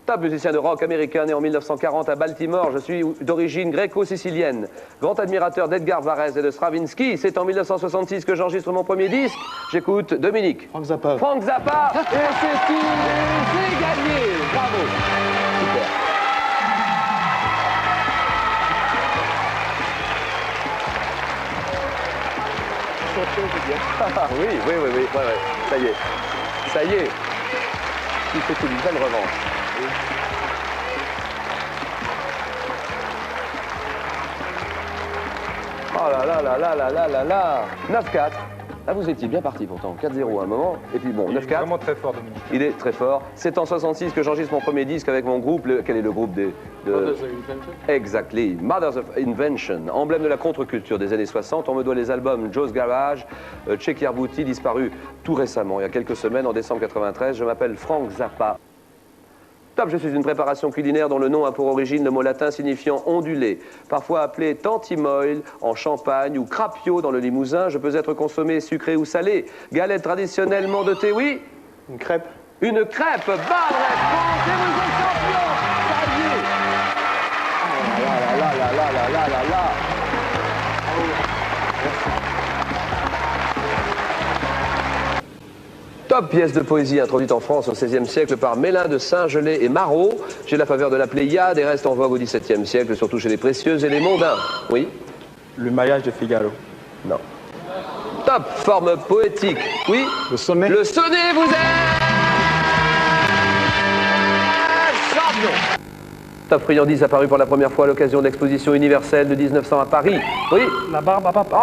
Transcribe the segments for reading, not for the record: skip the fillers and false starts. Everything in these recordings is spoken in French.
Top musicien de rock américain né en 1940 à Baltimore. Je suis d'origine gréco-sicilienne. Grand admirateur d'Edgar Varèse et de Stravinsky. C'est en 1966 que j'enregistre mon premier disque. J'écoute Dominique. Frank Zappa. Frank Zappa. Et c'est gagné. Bravo. Super. Oui. Ça y est. Ça y est. C'est une belle revanche. Oh là. 9-4. Là, vous étiez bien parti pourtant. 4-0 à un moment. Et puis bon, 9-4. Il est vraiment très fort, Dominique. Il est très fort. C'est en 66 que j'enregistre mon premier disque avec mon groupe. Quel est le groupe de... Mothers of Invention. Exactly. Mothers of Invention. Emblème de la contre-culture des années 60. On me doit les albums Joe's Garage, Cheikh Yerbouti, disparu tout récemment, il y a quelques semaines, en décembre 93. Je m'appelle Frank Zappa. Top, je suis une préparation culinaire dont le nom a pour origine le mot latin signifiant ondulé, parfois appelé tantimoil en Champagne ou crapio dans le Limousin. Je peux être consommé sucré ou salé. Galette traditionnellement de thé, oui. Une crêpe. Une crêpe, bonne réponse, et vous êtes champion. Ça y est. Oh là. Top pièce de poésie introduite en France au XVIe siècle par Mélin de Saint-Gelais et Marot. J'ai la faveur de la Pléiade et reste en vogue au XVIIe siècle, surtout chez les précieuses et les mondains. Oui. Le mariage de Figaro. Non. Top forme poétique. Oui. Le sonnet. Le sonnet, vous êtes champion. Top friandise apparu pour la première fois à l'occasion de l'exposition universelle de 1900 à Paris. Oui. La barbe à papa.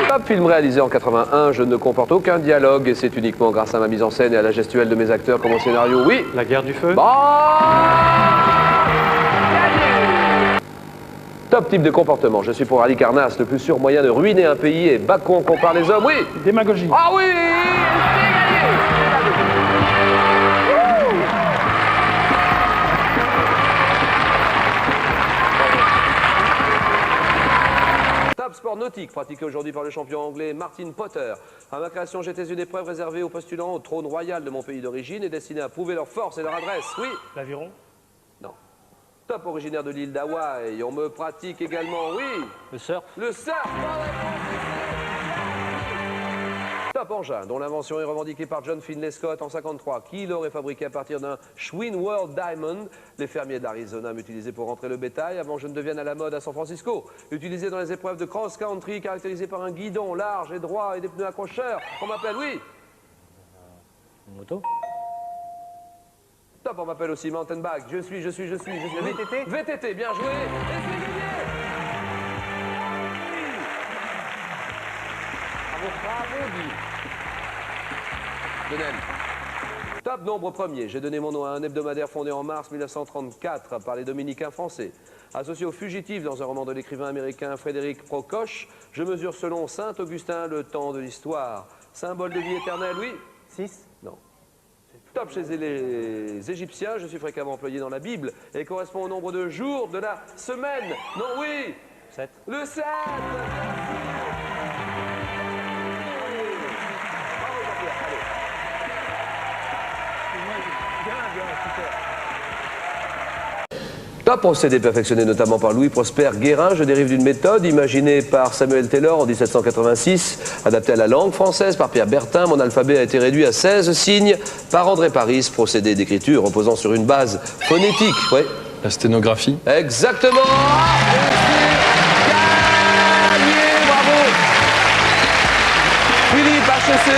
Top film réalisé en 81, je ne comporte aucun dialogue et c'est uniquement grâce à ma mise en scène et à la gestuelle de mes acteurs comme au scénario. Oui. La guerre du feu. Bon. Top type de comportement, je suis pour Halicarnasse, le plus sûr moyen de ruiner un pays et Bacon compare les hommes, oui. Démagogie. Ah oui, c'est gagné. Top sport nautique, pratiqué aujourd'hui par le champion anglais Martin Potter. À ma création, j'étais une épreuve réservée aux postulants au trône royal de mon pays d'origine et destinée à prouver leur force et leur adresse, oui. L'aviron. Non. Top originaire de l'île d'Hawaï, on me pratique également, oui. Le surf. Le surf. Top engin, dont l'invention est revendiquée par John Finlay Scott en 1953, qui l'aurait fabriqué à partir d'un Schwinn World Diamond. Les fermiers d'Arizona m'utilisaient pour rentrer le bétail avant que je ne devienne à la mode à San Francisco. Utilisé dans les épreuves de cross-country, caractérisé par un guidon large et droit et des pneus accrocheurs. On m'appelle, oui. Une moto. Top, on m'appelle aussi mountain bike. Je suis. VTT. VTT, bien joué. Et c'est gagné. Bravo, Guy. Denel. Top nombre premier. J'ai donné mon nom à un hebdomadaire fondé en mars 1934 par les Dominicains français. Associé aux fugitifs dans un roman de l'écrivain américain Frédéric Procoche, je mesure selon saint Augustin le temps de l'histoire. Symbole de vie éternelle, oui. 6. Non. Top chez les Égyptiens, je suis fréquemment employé dans la Bible et correspond au nombre de jours de la semaine. Non, oui. 7. Le 7. Top procédé perfectionné notamment par Louis Prosper Guérin. Je dérive d'une méthode imaginée par Samuel Taylor en 1786, adaptée à la langue française par Pierre Bertin. Mon alphabet a été réduit à 16 signes par André Paris, procédé d'écriture reposant sur une base phonétique. Oui. La sténographie. Exactement. Gagné, bravo. Philippe HEC.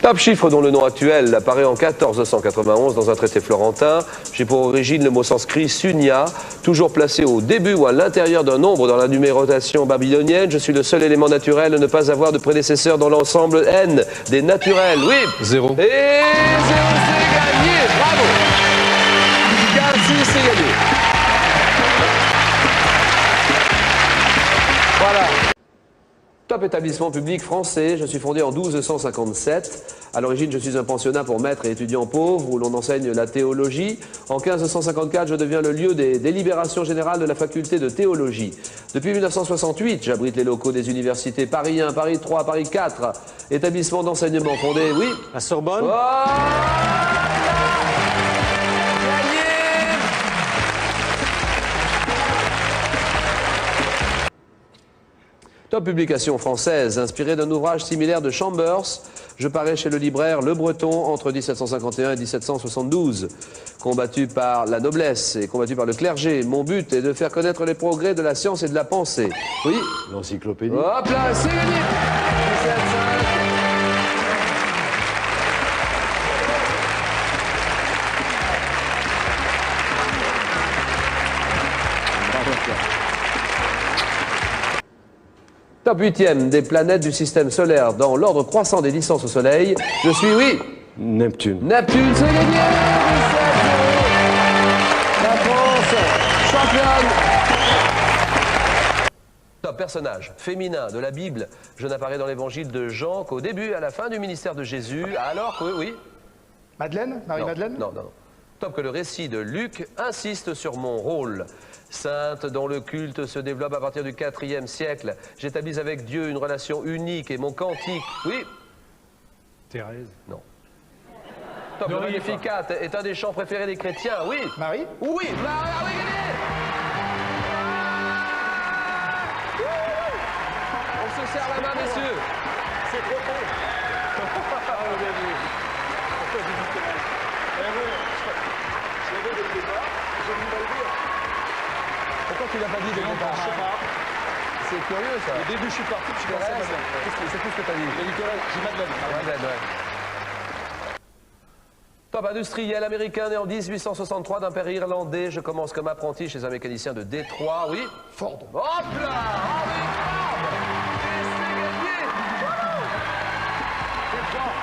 Top chiffre dont le nom actuel apparaît en 1491 dans un traité florentin. J'ai pour origine le mot sanskrit sunya, toujours placé au début ou à l'intérieur d'un nombre dans la numérotation babylonienne. Je suis le seul élément naturel à ne pas avoir de prédécesseur dans l'ensemble n des naturels. Oui. 0. Et 0, c'est gagné. Bravo. 15-6, c'est gagné. Voilà. Top établissement public français, je suis fondé en 1257. À l'origine, je suis un pensionnat pour maîtres et étudiants pauvres où l'on enseigne la théologie. En 1554, je deviens le lieu des délibérations générales de la faculté de théologie. Depuis 1968, j'abrite les locaux des universités Paris 1, Paris 3, Paris 4. Établissement d'enseignement fondé, oui. La Sorbonne. Oh, Top publication française, inspirée d'un ouvrage similaire de Chambers. Je parais chez le libraire Le Breton entre 1751 et 1772. Combattu par la noblesse et combattu par le clergé, mon but est de faire connaître les progrès de la science et de la pensée. Oui. L'encyclopédie. Hop là, c'est gagné. 17,5. Top 8e des planètes du système solaire dans l'ordre croissant des distances au Soleil. Je suis, oui, Neptune. Neptune, c'est gagné. 17-0. La France, championne. Top personnage féminin de la Bible. Je n'apparais dans l'évangile de Jean qu'au début et à la fin du ministère de Jésus, alors que, oui. Madeleine? Marie-Madeleine? Non, non, non. Top que le récit de Luc insiste sur mon rôle. Sainte dont le culte se développe à partir du IVe siècle. J'établis avec Dieu une relation unique et mon cantique, oui. Thérèse. Non. Top, le Magnificat est un des chants préférés des chrétiens, oui. Marie? Oui, Marie, ah oui, gagné. On se serre la main, messieurs. C'est trop tôt. Pourquoi tu l'as pas dit dès le départ? Je sais pas. C'est curieux ça. Au début je suis parti, je suis passé à Madeleine. C'est tout ce que tu as dit. J'ai dit que j'ai Madeleine. Madeleine, ouais. Top industriel américain né en 1863 d'un père irlandais. Je commence comme apprenti chez un mécanicien de Détroit, oui. Ford. Hop là! Henry Ford! Et c'est gagné! C'est fort!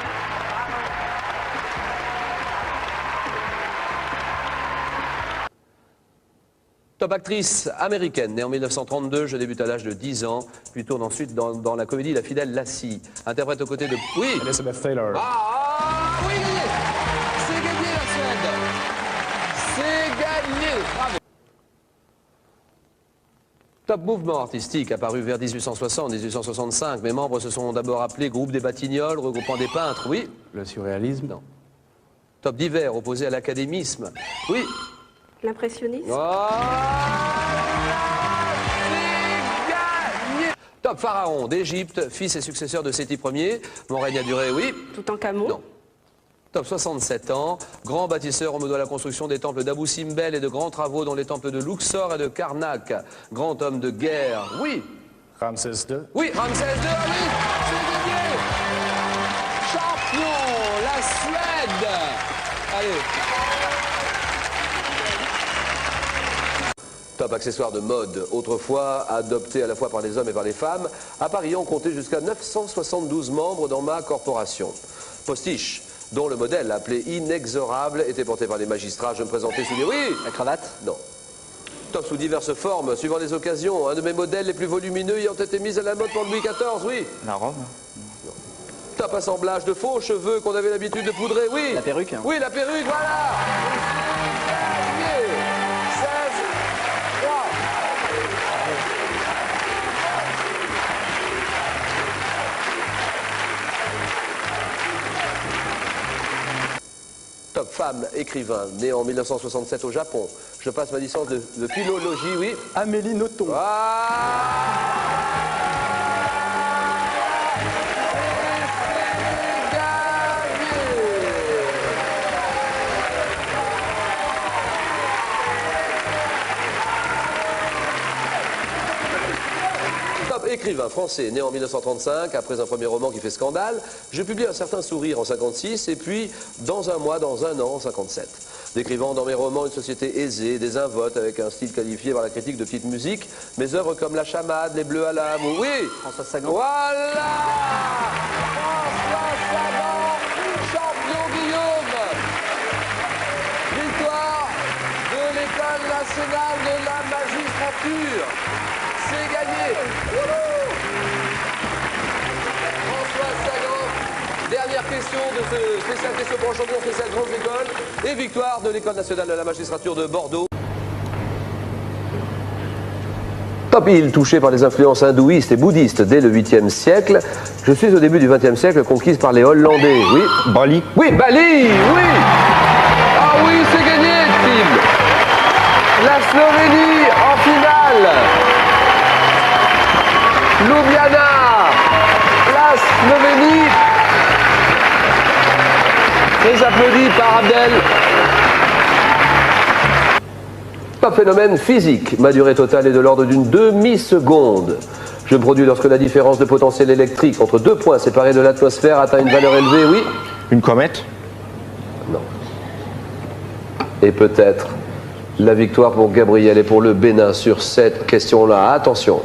Top actrice américaine, née en 1932, je débute à l'âge de 10 ans, puis tourne ensuite dans la comédie La Fidèle Lassie. Interprète aux côtés de... Oui! Elizabeth Taylor. Ah oui, gagné! C'est gagné la Suède! C'est gagné! Bravo! Top mouvement artistique apparu vers 1860-1865. Mes membres se sont d'abord appelés Groupe des Batignolles, regroupant des peintres, oui. Le surréalisme. Non. Top divers opposé à l'académisme, oui. L'impressionnisme. Voilà, c'est gagné. Top pharaon d'Égypte, fils et successeur de Séti Ier. Mon règne a duré, oui. Toutankhamon. Non. Top 67 ans, grand bâtisseur, on me doit la construction des temples d'Abou Simbel et de grands travaux dans les temples de Luxor et de Karnak. Grand homme de guerre, oui. Ramsès II. Oui, Ramsès II, ah oui, c'est gagné. Champion, la Suède. Allez. Top accessoire de mode, autrefois adopté à la fois par les hommes et par les femmes. À Paris, on comptait jusqu'à 972 membres dans ma corporation. Postiche, dont le modèle, appelé inexorable, était porté par les magistrats. Je me présentais sous des... Oui. La cravate? Non. Top sous diverses formes, suivant les occasions. Un de mes modèles les plus volumineux ayant été mis à la mode pour Louis XIV, oui. La robe? Top assemblage de faux cheveux qu'on avait l'habitude de poudrer, oui. La perruque? Oui, la perruque, voilà. Gagné. 16-3. Top femme, écrivain, né en 1967 au Japon. Je passe ma licence de philologie, oui. Amélie Nothomb. Écrivain français, né en 1935, après un premier roman qui fait scandale, je publie Un certain sourire en 56 et puis Dans un mois, dans un an en 57. Décrivant dans mes romans une société aisée, désinvote, avec un style qualifié par la critique de petite musique, mes œuvres comme La Chamade, Les Bleus à l'âme ou oui, François Sagan. Voilà, François Sagan, champion Guillaume, victoire de l'École nationale de la magistrature. C'est gagné. Wouhou. question de ce spécial question pour un champion spécial grandes écoles et victoire de l'École nationale de la magistrature de Bordeaux. Top île touchée par les influences hindouistes et bouddhistes dès le 8e siècle. Je suis au début du 20e siècle conquise par les Hollandais. Oui. Bali. Oui, Bali, oui. Ah oui, c'est gagné, Tim. La Slovénie en finale. Ljubljana. La Slovénie. Très applaudi par Abdel. Top phénomène physique. Ma durée totale est de l'ordre d'une demi-seconde. Je me produis lorsque la différence de potentiel électrique entre deux points séparés de l'atmosphère atteint une valeur élevée, oui. Une comète. Non. Et peut-être la victoire pour Gabriel et pour le Bénin sur cette question-là. Attention.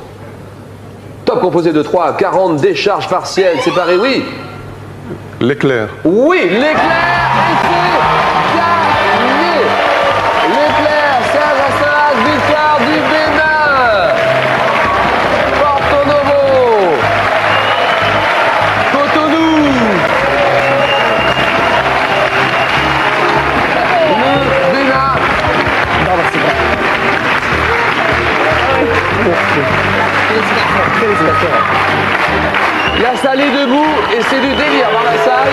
Top composé de 3 à 40 décharges partielles séparées, oui. L'éclair. Oui, l'éclair, et c'est gagné. L'éclair, Serge Assad, victoire du Bénin. Porto Novo. Cotonou. Le Bénin. La salle est debout et c'est du délire dans la salle.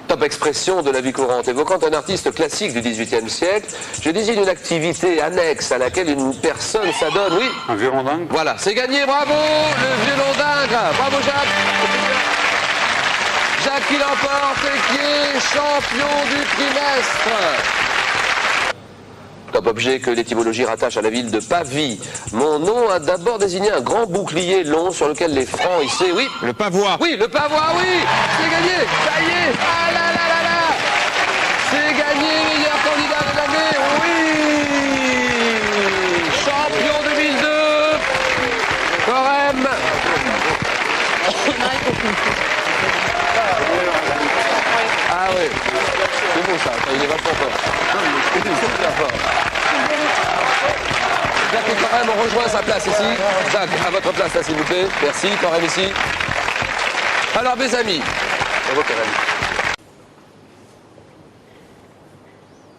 Top expression de la vie courante. Évoquant un artiste classique du XVIIIe siècle, je désigne une activité annexe à laquelle une personne s'adonne, oui. Un violon dingue. Voilà, c'est gagné, bravo, le violon dingue. Bravo Jacques. Jacques qui l'emporte et qui est champion du trimestre. Top objet que l'étymologie rattache à la ville de Pavie. Mon nom a d'abord désigné un grand bouclier long sur lequel les francs hissaient, oui. Le pavois. Oui, le pavois, oui. C'est gagné, ça y est. Ah là là là là. C'est gagné, meilleur candidat de l'année, oui. Champion 2002. Corem. Ah oui, c'est bon ça, il est vachement fort. Il est super fort. Jacques et Corem ont rejoint sa place ici. Jacques, à votre place là s'il vous plaît. Merci, Corem ici. Alors mes amis, bravo Corem.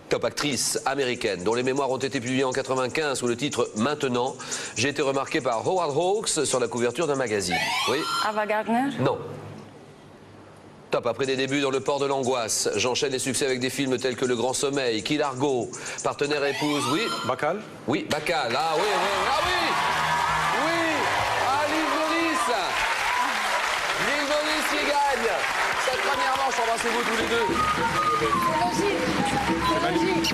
Top actrice américaine dont les mémoires ont été publiées en 95 sous le titre Maintenant. J'ai été remarqué par Howard Hawks sur la couverture d'un magazine. Oui. Ava Gardner. Non. Top, après des débuts dans le port de l'angoisse, j'enchaîne les succès avec des films tels que Le Grand Sommeil, Kill Argo, Partenaire épouse, oui. Bacal. Oui, Bacal, ah oui, oui, ah oui. Oui, ah Lille Maurice. Lille Maurice qui gagne. Cette première manche, embrassez-vous tous les deux. C'est logique.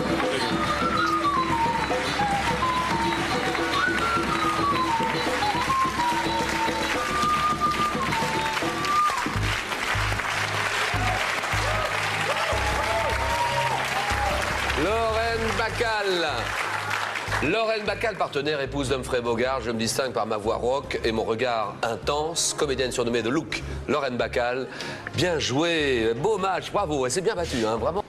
Lorraine Bacal. Lorraine Bacal, partenaire, épouse d'Humphrey Bogart. Je me distingue par ma voix rock et mon regard intense. Comédienne surnommée The Look. Lorraine Bacal. Bien joué. Beau match. Bravo. Elle s'est bien battue, hein, vraiment.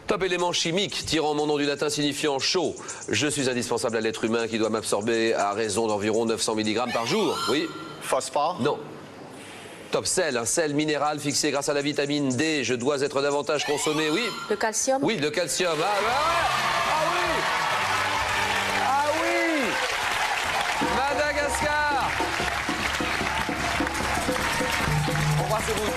Top élément chimique, tirant mon nom du latin signifiant chaud. Je suis indispensable à l'être humain qui doit m'absorber à raison d'environ 900 mg par jour. Oui. Phosphore. Non. Top sel, un sel minéral fixé grâce à la vitamine D. Je dois être davantage consommé, oui. Le calcium. Oui, le calcium. Ah, ah oui. Ah oui. Madagascar. Embrassez-vous.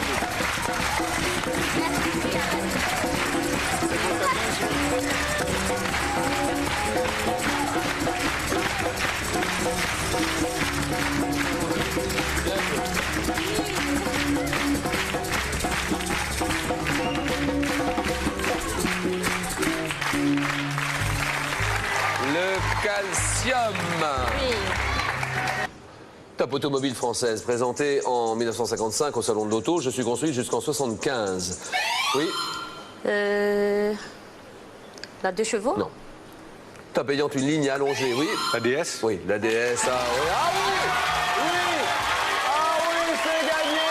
Le calcium. Oui. Top automobile française, présentée en 1955 au Salon de l'Auto. Je suis construit jusqu'en 75. Oui. La 2 chevaux. Non. Top ayant une ligne allongée, oui. La DS. Oui, la DS, ah oui. Ah oui. Oui. Ah oui, c'est gagné.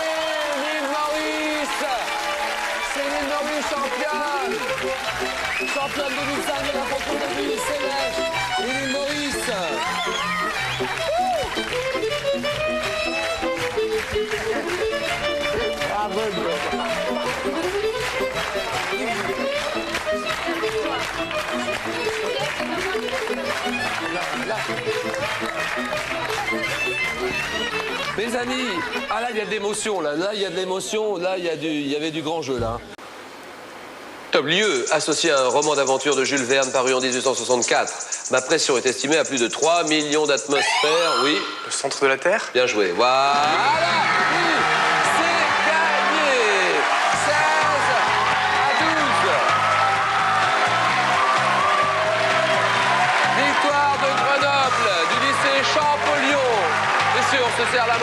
L'île Maurice. C'est l'île Maurice championne. Championne 2005 de la contrôle de ville céleste. L'île Maurice. Mes amis, ah là il y a de l'émotion, là il y a de l'émotion, là il y avait du grand jeu là. Top lieu, associé à un roman d'aventure de Jules Verne paru en 1864. Ma pression est estimée à plus de 3 millions d'atmosphères, oui. Le centre de la Terre? Bien joué, voilà, oui, c'est gagné. 16 à 12. Victoire de Grenoble, du lycée Champollion. Messieurs, on se serre la main.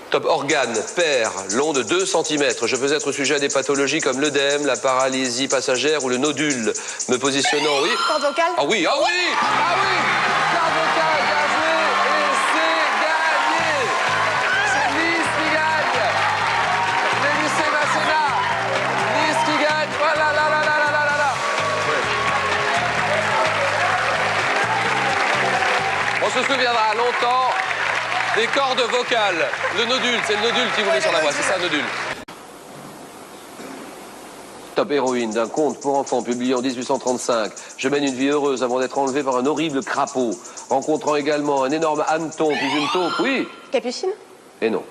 Top organe, père, long de 2 cm. Je peux être sujet à des pathologies comme l'œdème, la paralysie passagère ou le nodule. Me positionnant, oui. Corde vocale? Ah oui, ah oui, ah oui. Corde vocale, bien joué. Et c'est gagné. C'est Nice qui gagne. Les lycées Masséna. Nice qui gagne. Voilà, là, là, là, là, là, là, là. On se souviendra longtemps des cordes vocales. Le nodule, c'est le nodule qui vous met sur la voix, c'est ça, le nodule. Top héroïne d'un conte pour enfants publié en 1835. Je mène une vie heureuse avant d'être enlevé par un horrible crapaud. Rencontrant également un énorme hanneton, puis une taupe, oui. Capucine? Et non.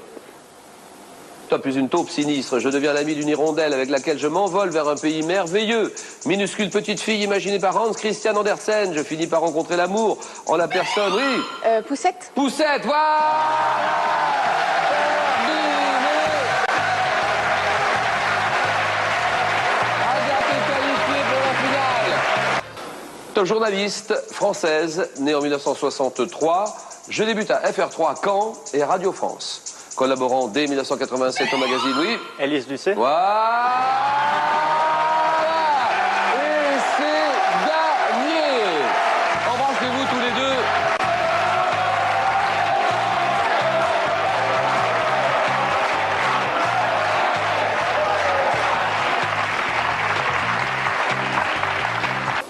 Top plus une taupe sinistre, je deviens l'ami d'une hirondelle avec laquelle je m'envole vers un pays merveilleux. Minuscule petite fille imaginée par Hans Christian Andersen, je finis par rencontrer l'amour en la personne, oui. Poussette? Poussette, voilà. Top journaliste française, née en 1963. Je débute à FR3 Caen et Radio France. Collaborant dès 1987 au magazine, oui. Élise Lucet? Voilà. Et c'est gagné. Embrassez-vous tous les deux.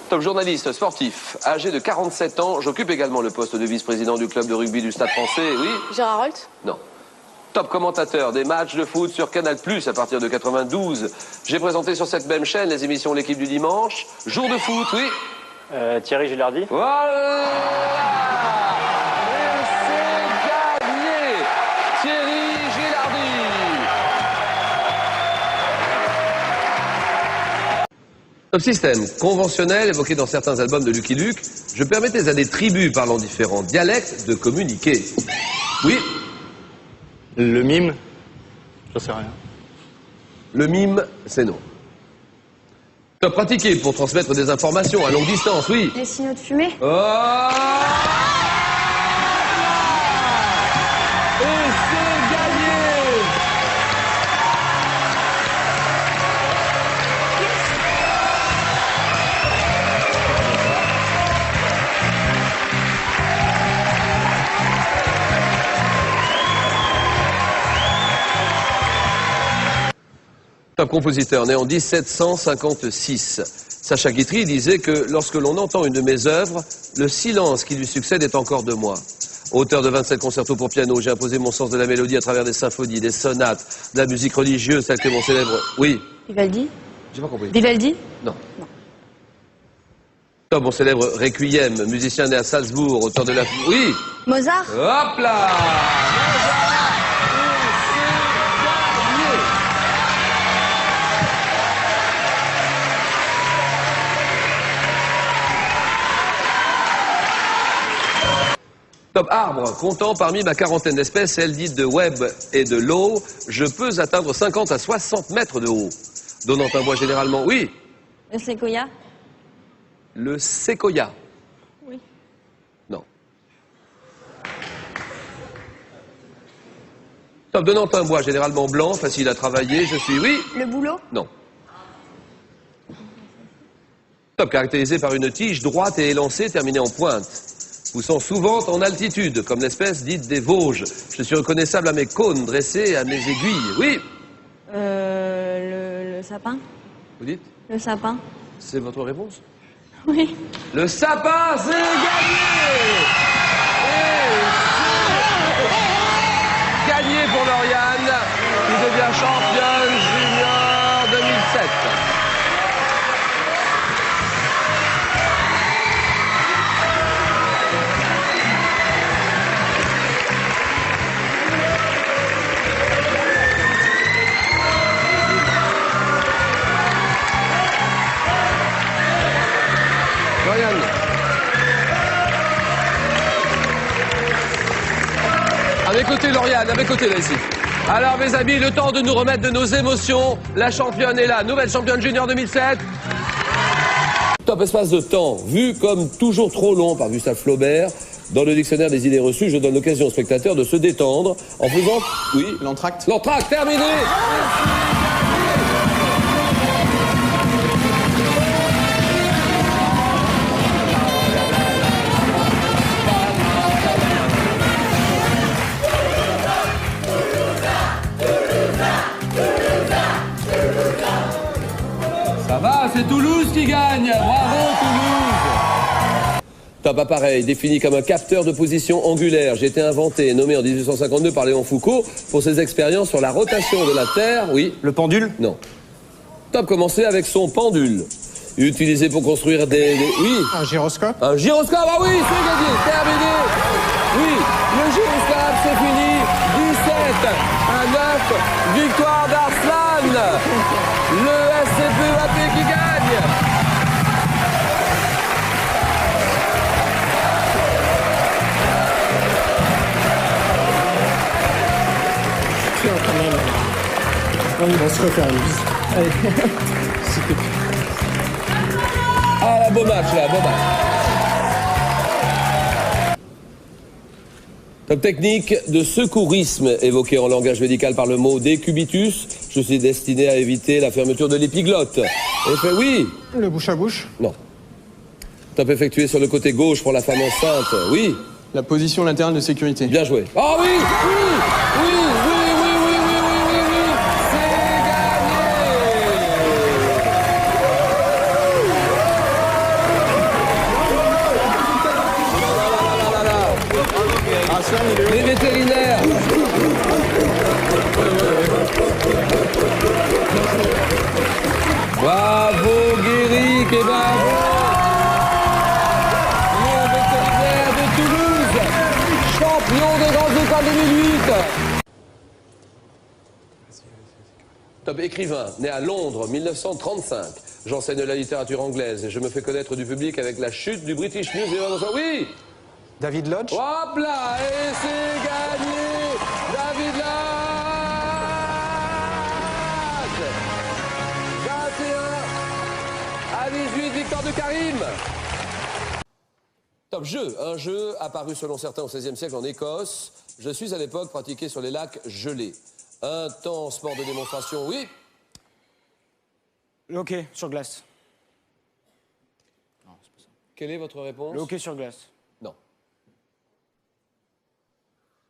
Top journaliste sportif, âgé de 47 ans, j'occupe également le poste de vice-président du club de rugby du Stade français, oui. Gérard Holt? Non. Top commentateur des matchs de foot sur Canal+ à partir de 92. J'ai présenté sur cette même chaîne les émissions L'équipe du dimanche, Jour de foot, oui. Thierry Gilardi? Voilà. Et c'est gagné. Thierry Gilardi. Top système conventionnel évoqué dans certains albums de Lucky Luke, je permettais à des tribus parlant différents dialectes de communiquer. Oui. Le mime? J'en sais rien. Le mime, c'est non. Top pratiqué pour transmettre des informations à longue distance, oui. Les signaux de fumée? Oh. Et c'est gagné. Top compositeur, né en 1756. Sacha Guitry disait que lorsque l'on entend une de mes œuvres, le silence qui lui succède est encore de moi. Auteur de 27 concertos pour piano, j'ai imposé mon sens de la mélodie à travers des symphonies, des sonates, de la musique religieuse telle que mon célèbre... Oui. Vivaldi? J'ai pas compris. Vivaldi? Non. Top, mon célèbre Requiem, musicien né à Salzbourg, auteur de la... Oui. Mozart? Hop là. Top arbre, comptant parmi ma quarantaine d'espèces, celles dites de Webb et de Lowe, je peux atteindre 50 à 60 mètres de haut. Donnant un bois généralement, oui. Le séquoia? Le séquoia. Oui. Non. Top donnant un bois généralement blanc, facile à travailler, je suis, oui. Le bouleau? Non. Top caractérisé par une tige droite et élancée terminée en pointe. Poussant souvent en altitude, comme l'espèce dite des Vosges. Je suis reconnaissable à mes cônes dressés et à mes aiguilles. Oui. Le sapin? Vous dites? Le sapin? C'est votre réponse? Oui. Le sapin, c'est gagné! Et c'est gagné pour Lauriane, qui devient championne junior 2007. À mes côtés, Lauriane, à mes côtés, là, ici. Alors, mes amis, le temps de nous remettre de nos émotions. La championne est là, nouvelle championne junior 2007. Top espace de temps, vu comme toujours trop long par Gustave Flaubert. Dans le dictionnaire des idées reçues, je donne l'occasion aux spectateurs de se détendre en faisant... Oui. L'entracte. L'entracte, terminé. Ça va, c'est Toulouse qui gagne. Bravo Toulouse. Top appareil, défini comme un capteur de position angulaire. J'ai été inventé et nommé en 1852 par Léon Foucault pour ses expériences sur la rotation de la Terre. Oui. Le pendule. Non. Top commençait avec son pendule. Utilisé pour construire Oui. Un gyroscope. Un gyroscope, ah oui, c'est gagné, terminé. Oui, le gyroscope, c'est fini. 17 à 9, victoire d'Arslan. Le SCP UAP qui gagne. Quand même. On va se refaire une visite. Allez. Ah, là, beau match, là, beau match. Top technique de secourisme évoqué en langage médical par le mot décubitus. Je suis destiné à éviter la fermeture de l'épiglotte. Effet, oui. Le bouche à bouche. Non. Top effectué sur le côté gauche pour la femme enceinte. Oui. La position latérale de sécurité. Bien joué. Oh oui, oui, oui, oui, oui, oui, oui, oui, oui, oui. C'est gagné. Les vétérinaires. Bravo Guéric et bravo les vétérinaires de Toulouse, champion des grands écoles 2008. Top écrivain, né à Londres 1935. J'enseigne la littérature anglaise et je me fais connaître du public avec la chute du British Museum. Oui. David Lodge. Hop là, et c'est gagné, David Lodge. 21 à 18, victoire de Karim. Top jeu, un jeu apparu selon certains au XVIe siècle en Écosse. Je suis à l'époque pratiqué sur les lacs gelés. Un temps sport de démonstration, oui. Le hockey sur glace. Quelle est votre réponse? Le hockey sur glace. Non.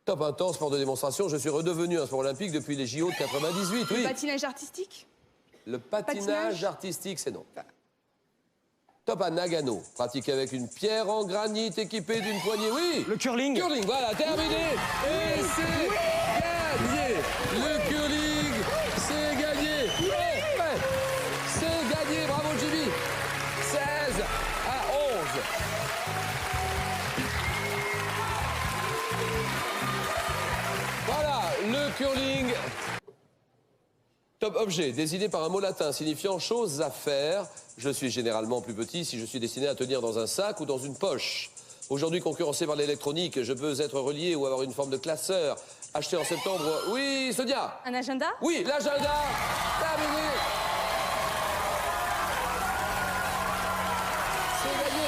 Top un temps, sport de démonstration. Je suis redevenu un sport olympique depuis les JO de 98, oui. Le patinage artistique? Le patinage artistique, c'est non. Top à Nagano, pratiqué avec une pierre en granit équipée d'une poignée, oui. Le curling. Curling, voilà, terminé. Et c'est gagné. Le curling, c'est gagné. Ouais. C'est gagné, bravo Jimmy. 16 à 11. Voilà, le curling. Top objet, désigné par un mot latin signifiant chose à faire. Je suis généralement plus petit si je suis destiné à tenir dans un sac ou dans une poche. Aujourd'hui concurrencé par l'électronique, je peux être relié ou avoir une forme de classeur. Acheté en septembre. Oui, Sonia. Un agenda? Oui, l'agenda. Terminé. C'est gagné.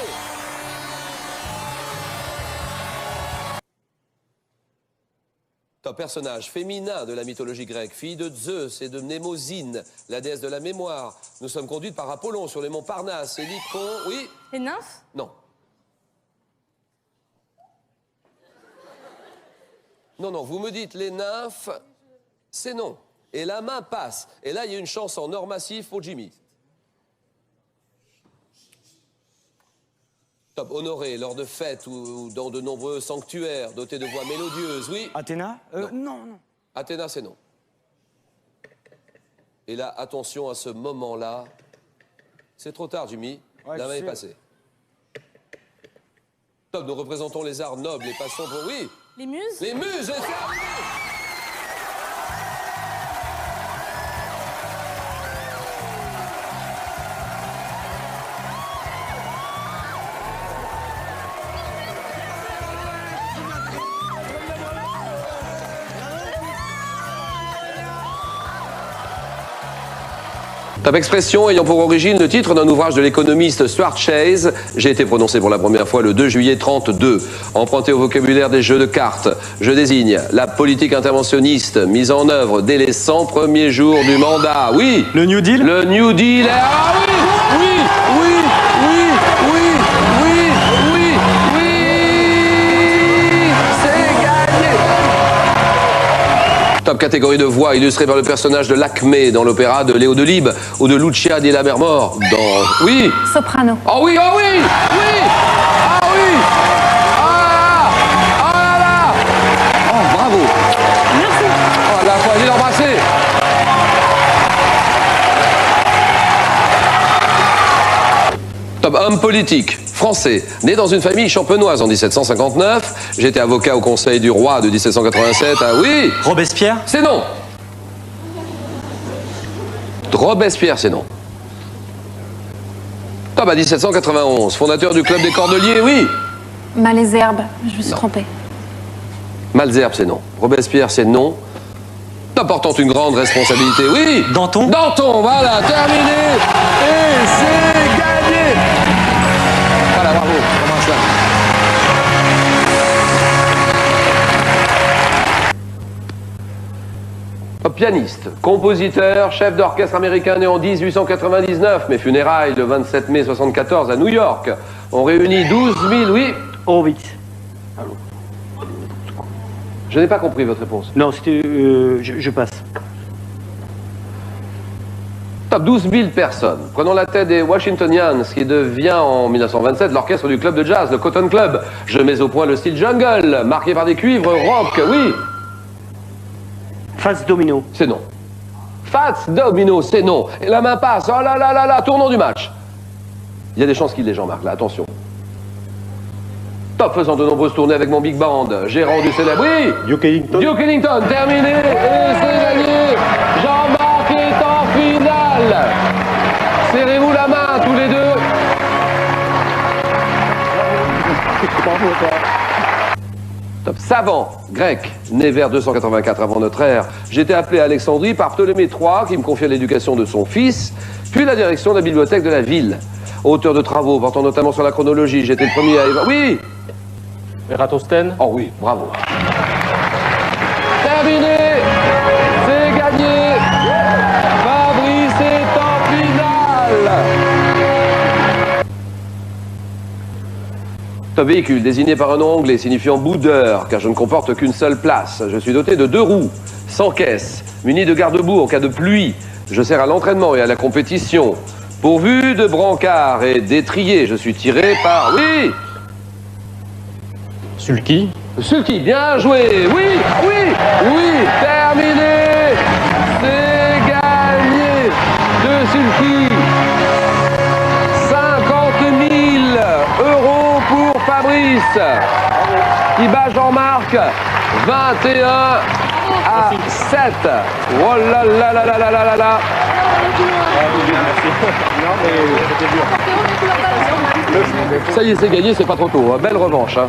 Top personnage féminin de la mythologie grecque, fille de Zeus et de Mnémosyne, la déesse de la mémoire. Nous sommes conduites par Apollon sur les monts Parnasse et Lycon. Oui. Les nymphes? Non. Non, non, vous me dites les nymphes, c'est non. Et la main passe. Et là, il y a une chance en or massif pour Jimmy. Top honoré lors de fêtes ou dans de nombreux sanctuaires dotés de voix mélodieuses, oui. Athéna? Non. Athéna, c'est non. Et là, attention à ce moment-là. C'est trop tard, Jimmy. Ouais, la main je est sais. passée. Top, nous représentons les arts nobles et passons pour... Oui. Les muses? Les muses, c'est terminé. Top expression ayant pour origine le titre d'un ouvrage de l'économiste Stuart Chase. J'ai été prononcé pour la première fois le 2 juillet 32. Emprunté au vocabulaire des jeux de cartes, je désigne la politique interventionniste mise en œuvre dès les 100 premiers jours du mandat. Oui. Le New Deal. Le New Deal. Ah oui, oui, oui, oui, oui, oui, oui, oui. C'est gagné. Top catégorie de voix illustrée par le personnage de Lakmé dans l'opéra de Léo Delibes ou de Lucia di Lammermoor dans... Oui. Soprano. Oh oui, oh oui, oui. Ah oui. Ah, ah là là. Oh bravo. Merci. Oh la fois, allez l'embrasser. Top homme politique, français, né dans une famille champenoise en 1759. J'étais avocat au Conseil du Roi de 1787. Ah oui. Robespierre. C'est non. Robespierre, c'est non. Top à 1791, fondateur du Club des Cordeliers, oui. Malesherbes. Je me suis trompée. Malesherbes, c'est non. Robespierre, c'est non. Top portant une grande responsabilité, oui. Danton. Danton, voilà, terminé. Et c'est gagné. Voilà, bravo. Comment ça? Pianiste, compositeur, chef d'orchestre américain né en 1899. Mes funérailles le 27 mai 74 à New York ont réuni 12 000, oui. Horowitz. Je n'ai pas compris votre réponse. Non, c'était... je passe. Top 12 000 personnes. Prenons la tête des Washingtonians, qui devient en 1927 l'orchestre du club de jazz, le Cotton Club. Je mets au point le style jungle, marqué par des cuivres rock, oui. Fats Domino. C'est non. Fats Domino, c'est non. Et la main passe. Oh là là là là, tournons du match. Il y a des chances qu'il les Jean-Marc, là, attention. Top faisant de nombreuses tournées avec mon big band. J'ai rendu célèbre, oui. Duke Ellington. Duke Ellington, terminé. Et c'est gagné. Jean-Marc est en finale. Serrez-vous la main, tous les deux. Top savant, grec, né vers 284 avant notre ère. J'étais appelé à Alexandrie par Ptolémée III, qui me confiait l'éducation de son fils, puis la direction de la bibliothèque de la ville. Auteur de travaux portant notamment sur la chronologie, j'étais le premier à... Oui. Eratosthène. Oh oui, bravo. Terminé. C'est gagné. Fabrice est en finale. Top véhicule, désigné par un nom anglais signifiant boudeur, car je ne comporte qu'une seule place. Je suis doté de 2 roues, sans caisse, muni de garde-boue en cas de pluie. Je sers à l'entraînement et à la compétition. Pourvu de brancards et d'étriers, je suis tiré par... Oui. Sulky. Sulky, bien joué. Oui, oui, oui, terminé. C'est gagné de Sulky. 50 000 € pour Fabrice. Qui bat Jean-Marc 21 à 7. Oh là là là là là là là là. Ça y est, c'est gagné, c'est pas trop tôt. Belle revanche. Hein.